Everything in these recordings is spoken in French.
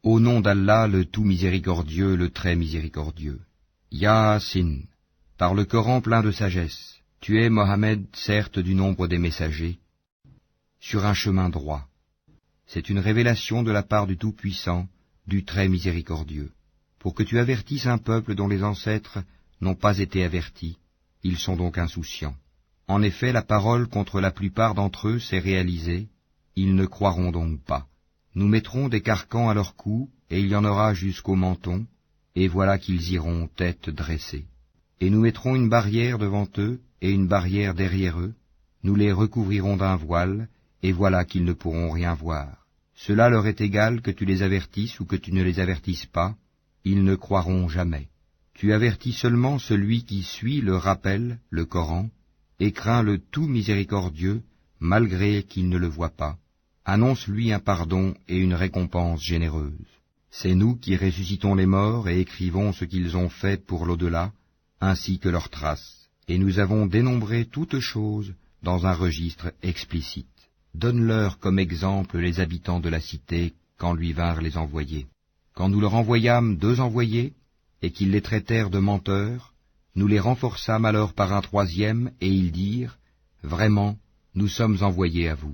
Au nom d'Allah, le tout miséricordieux, le très miséricordieux. Yasin, par le Coran plein de sagesse, tu es, Mohammed, certes du nombre des messagers, sur un chemin droit. C'est une révélation de la part du Tout-Puissant, du très miséricordieux, pour que tu avertisses un peuple dont les ancêtres n'ont pas été avertis, ils sont donc insouciants. En effet, la parole contre la plupart d'entre eux s'est réalisée, ils ne croiront donc pas. Nous mettrons des carcans à leur cou, et il y en aura jusqu'au menton, et voilà qu'ils iront tête dressée. Et nous mettrons une barrière devant eux, et une barrière derrière eux, nous les recouvrirons d'un voile, et voilà qu'ils ne pourront rien voir. Cela leur est égal que tu les avertisses ou que tu ne les avertisses pas, ils ne croiront jamais. Tu avertis seulement celui qui suit le rappel, le Coran, et craint le tout miséricordieux, malgré qu'il ne le voie pas. Annonce-lui un pardon et une récompense généreuse. C'est nous qui ressuscitons les morts et écrivons ce qu'ils ont fait pour l'au-delà, ainsi que leurs traces, et nous avons dénombré toutes choses dans un registre explicite. Donne-leur comme exemple les habitants de la cité quand lui vinrent les envoyés. Quand nous leur envoyâmes 2 envoyés, et qu'ils les traitèrent de menteurs, nous les renforçâmes alors par un 3e, et ils dirent, « Vraiment, nous sommes envoyés à vous. »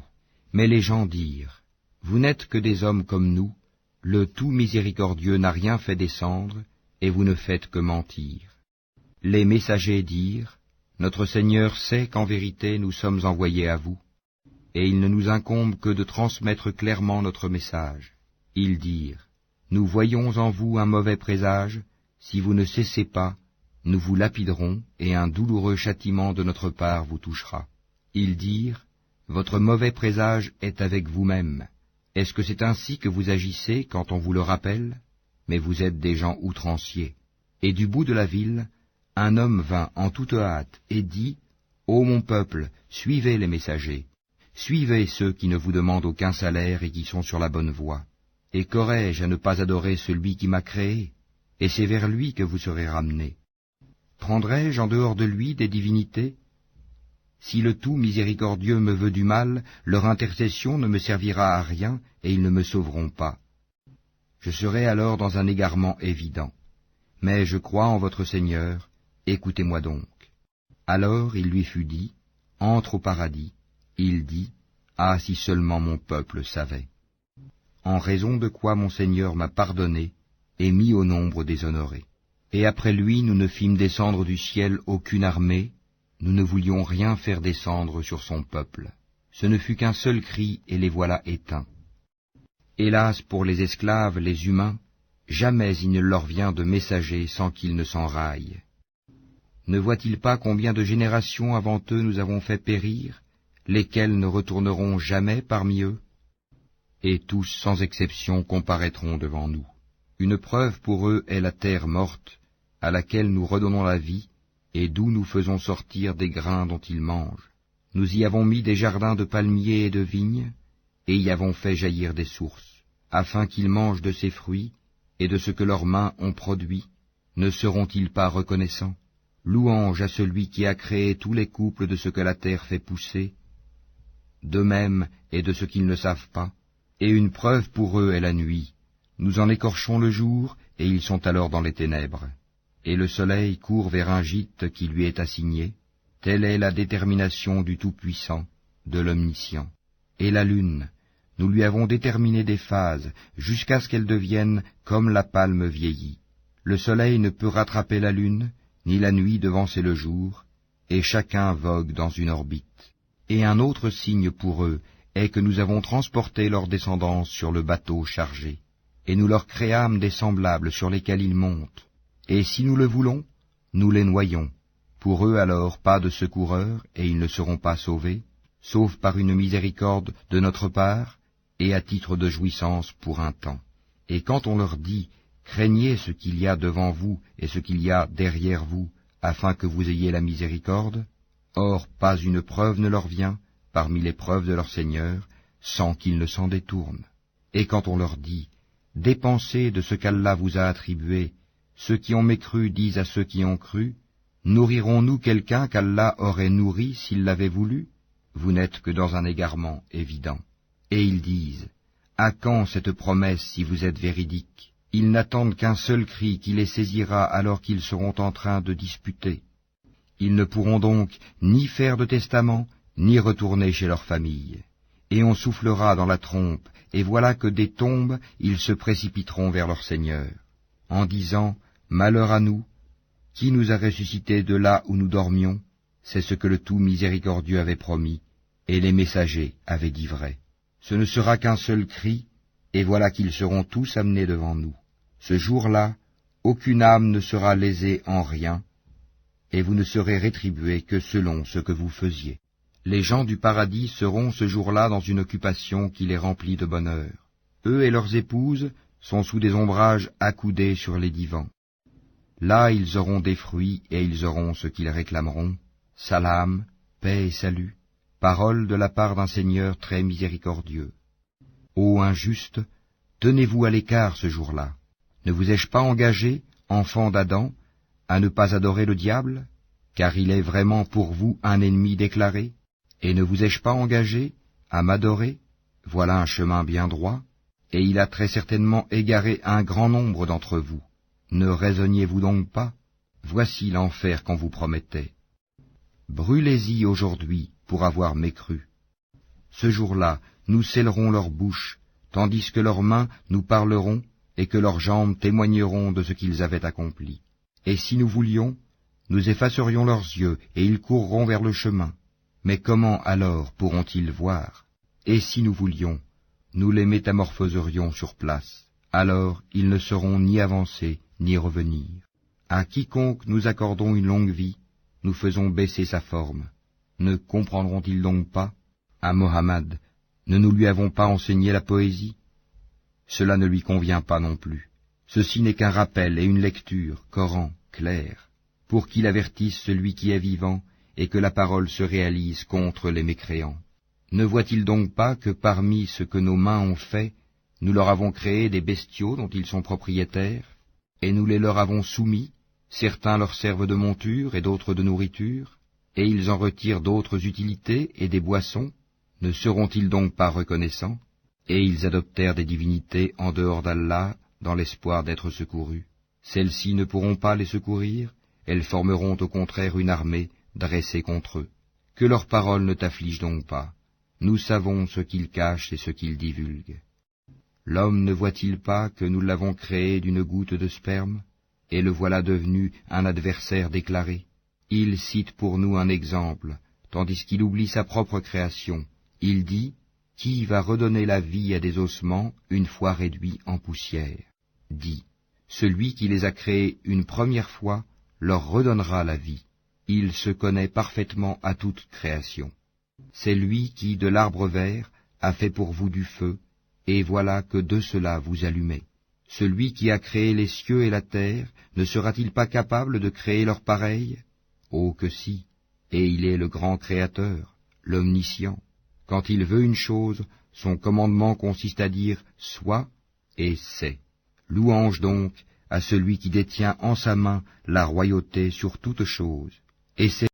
Mais les gens dirent, « Vous n'êtes que des hommes comme nous, le tout miséricordieux n'a rien fait descendre, et vous ne faites que mentir. » Les messagers dirent, « Notre Seigneur sait qu'en vérité nous sommes envoyés à vous, et il ne nous incombe que de transmettre clairement notre message. » Ils dirent, « Nous voyons en vous un mauvais présage, si vous ne cessez pas, nous vous lapiderons, et un douloureux châtiment de notre part vous touchera. » Ils dirent, « Votre mauvais présage est avec vous-même. Est-ce que c'est ainsi que vous agissez quand on vous le rappelle? Mais vous êtes des gens outranciers. » Et du bout de la ville, un homme vint en toute hâte et dit, « Ô mon peuple, suivez les messagers. Suivez ceux qui ne vous demandent aucun salaire et qui sont sur la bonne voie. Et qu'aurais-je à ne pas adorer celui qui m'a créé? Et c'est vers lui que vous serez ramenés. Prendrai-je en dehors de lui des divinités? Si le tout miséricordieux me veut du mal, leur intercession ne me servira à rien et ils ne me sauveront pas. Je serai alors dans un égarement évident. Mais je crois en votre Seigneur, écoutez-moi donc. » Alors il lui fut dit, « Entre au paradis. » Il dit, « Ah, si seulement mon peuple savait. » En raison de quoi mon Seigneur m'a pardonné et mis au nombre des honorés. Et après lui nous ne fîmes descendre du ciel aucune armée, nous ne voulions rien faire descendre sur son peuple. Ce ne fut qu'un seul cri et les voilà éteints. Hélas pour les esclaves, les humains, jamais il ne leur vient de messager sans qu'ils ne s'enraillent. Ne voient-ils pas combien de générations avant eux nous avons fait périr, lesquels ne retourneront jamais parmi eux? Et tous, sans exception, comparaîtront devant nous. Une preuve pour eux est la terre morte, à laquelle nous redonnons la vie, et d'où nous faisons sortir des grains dont ils mangent. Nous y avons mis des jardins de palmiers et de vignes, et y avons fait jaillir des sources, afin qu'ils mangent de ces fruits, et de ce que leurs mains ont produit. Ne seront-ils pas reconnaissants? Louange à celui qui a créé tous les couples de ce que la terre fait pousser, d'eux-mêmes et de ce qu'ils ne savent pas. Et une preuve pour eux est la nuit. Nous en écorchons le jour, et ils sont alors dans les ténèbres. Et le soleil court vers un gîte qui lui est assigné. Telle est la détermination du Tout-Puissant, de l'Omniscient. Et la lune, nous lui avons déterminé des phases, jusqu'à ce qu'elle devienne comme la palme vieillie. Le soleil ne peut rattraper la lune, ni la nuit devancer le jour, et chacun vogue dans une orbite. Et un autre signe pour eux est que nous avons transporté leur descendance sur le bateau chargé, et nous leur créâmes des semblables sur lesquels ils montent. Et si nous le voulons, nous les noyons. Pour eux alors pas de secoureur, et ils ne seront pas sauvés, sauf par une miséricorde de notre part, et à titre de jouissance pour un temps. Et quand on leur dit, craignez ce qu'il y a devant vous et ce qu'il y a derrière vous, afin que vous ayez la miséricorde, or pas une preuve ne leur vient, parmi les preuves de leur Seigneur, sans qu'ils ne s'en détournent. Et quand on leur dit, dépensez de ce qu'Allah vous a attribué, ceux qui ont mécru disent à ceux qui ont cru, nourrirons-nous quelqu'un qu'Allah aurait nourri s'il l'avait voulu? Vous n'êtes que dans un égarement évident. Et ils disent, À quand cette promesse si vous êtes véridiques? Ils n'attendent qu'un seul cri qui les saisira alors qu'ils seront en train de disputer. Ils ne pourront donc ni faire de testament, ni retourner chez leur famille. Et on soufflera dans la trompe, et voilà que des tombes, ils se précipiteront vers leur Seigneur, en disant, « Malheur à nous, qui nous a ressuscités de là où nous dormions ?» C'est ce que le tout miséricordieux avait promis, et les messagers avaient dit vrai. Ce ne sera qu'un seul cri, et voilà qu'ils seront tous amenés devant nous. Ce jour-là, aucune âme ne sera lésée en rien, et vous ne serez rétribués que selon ce que vous faisiez. Les gens du paradis seront ce jour-là dans une occupation qui les remplit de bonheur. Eux et leurs épouses sont sous des ombrages accoudés sur les divans. Là ils auront des fruits et ils auront ce qu'ils réclameront. Salam, paix et salut, parole de la part d'un Seigneur très miséricordieux. Ô injustes, tenez-vous à l'écart ce jour-là. Ne vous ai-je pas engagé, enfants d'Adam, à ne pas adorer le diable, car il est vraiment pour vous un ennemi déclaré? Et ne vous ai-je pas engagé à m'adorer? Voilà un chemin bien droit, et il a très certainement égaré un grand nombre d'entre vous. Ne raisonniez-vous donc pas? Voici l'enfer qu'on vous promettait. Brûlez-y aujourd'hui pour avoir mécru. Ce jour-là, nous scellerons leurs bouches, tandis que leurs mains nous parleront et que leurs jambes témoigneront de ce qu'ils avaient accompli. Et si nous voulions, nous effacerions leurs yeux et ils courront vers le chemin. Mais comment alors pourront-ils voir? Et si nous voulions, nous les métamorphoserions sur place. Alors ils ne sauront ni avancer ni revenir. À quiconque nous accordons une longue vie, nous faisons baisser sa forme. Ne comprendront-ils donc pas? À Mohammed, ne nous lui avons pas enseigné la poésie? Cela ne lui convient pas non plus. Ceci n'est qu'un rappel et une lecture, Coran, clair, pour qu'il avertisse celui qui est vivant et que la parole se réalise contre les mécréants. Ne voit-il donc pas que parmi ce que nos mains ont fait, nous leur avons créé des bestiaux dont ils sont propriétaires, et nous les leur avons soumis, certains leur servent de monture et d'autres de nourriture, et ils en retirent d'autres utilités et des boissons, ne seront-ils donc pas reconnaissants? Et ils adoptèrent des divinités en dehors d'Allah dans l'espoir d'être secourus. Celles-ci ne pourront pas les secourir, elles formeront au contraire une armée dressée contre eux. Que leurs paroles ne t'affligent donc pas. Nous savons ce qu'ils cachent et ce qu'ils divulguent. L'homme ne voit-il pas que nous l'avons créé d'une goutte de sperme, et le voilà devenu un adversaire déclaré? Il cite pour nous un exemple, tandis qu'il oublie sa propre création. Il dit, « Qui va redonner la vie à des ossements une fois réduits en poussière ?» Dit, « Celui qui les a créés une première fois leur redonnera la vie. Il se connaît parfaitement à toute création. C'est lui qui, de l'arbre vert, a fait pour vous du feu, et voilà que de cela vous allumez. Celui qui a créé les cieux et la terre, ne sera-t-il pas capable de créer leur pareil? Oh que si, et il est le grand Créateur, l'Omniscient. Quand il veut une chose, son commandement consiste à dire « soit » et « c'est ». Louange donc à celui qui détient en sa main la royauté sur toute chose, et c'est